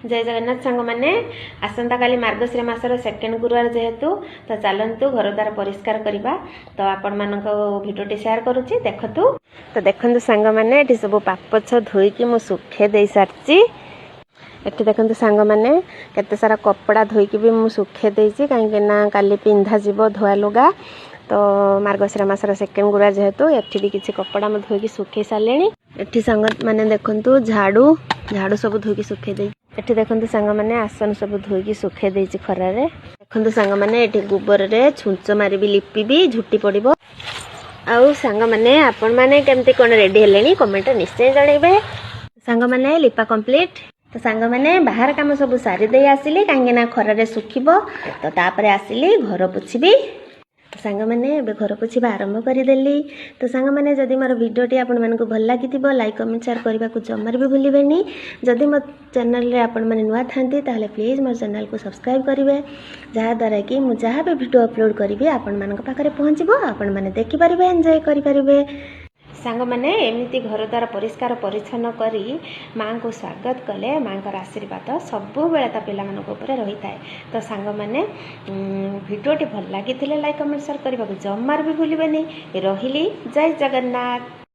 जय जगन्नाथ सांग मैंने आसंता काली मार्गशीर मासर सेकेंड गुरुवार जेहेतु तो चलतु घर द्वार परिष्कार करवा। तो आपण मान भिडियोटी शेयर करुच्ची देखतु। तो देखु सांग मैंने ये सब पापछ धोईकी मु सुखे दे सारी। एटी देखते सांग मैंने केते सारा कपड़ा धोईकी भी मु सुखे देछि कहीं काली पिंधा जीव धुआ लुगा। तो मार्गशीर मासर सेकेंड गुरुवार जेहेतु एठी भी किसी कपड़ा मैं धोईकी सुखे सारे। एठी सांग मैंने देखु झाड़ू झाड़ू सब धोईकी सुखे दे। एठी देखते सांग मैंने आसन सब धोईकी सुखे देछि खरारे। देखते सांग मैंने एठी गोबर रे छुंच मारी भी लिपि भी झुटी पड़िबो। आउ सांग मैंने आपण माने केमती कोन रेडी हेलेनी कमेंट निश्चय जणैबे। सांग मैंने लिपा कंप्लीट। तो सांग मैंने बाहर काम सब सारी दे आसिली कहीं खरारे सुखिबो। तो तापरे आसिली घर पोछिबी। तो सांग मैंने घर पोछा आरंभ करदेली। तो सांग मैंने जदि मोर भिडियोटी आपण मानकु भल लगी लाइक कमेंट शेयर करने को जमार भी भूलें। जदि मो चैनल रे आपण माने नुआ थांती ताहले प्लीज मोर चैनल को सब्सक्राइब करेंगे जहाँद्वारा कि मुझे जहाँ भी भिडियो अपलोड करी आपण मान पाखे पहुँचो आपण मैंने देखिपारे एंजॉय करेंगे। सांग मैंने एमती घर द्वार परिष्कार परिच्छन्न करी माँ को स्वागत कले माँ का आशीर्वाद सब बेले ता पिला रही थाए। तो सांग मैंने भिडियोटी भल लगी लाइक कमेंट शेयर करने को जमार भी भूलें। रही जय जगन्नाथ।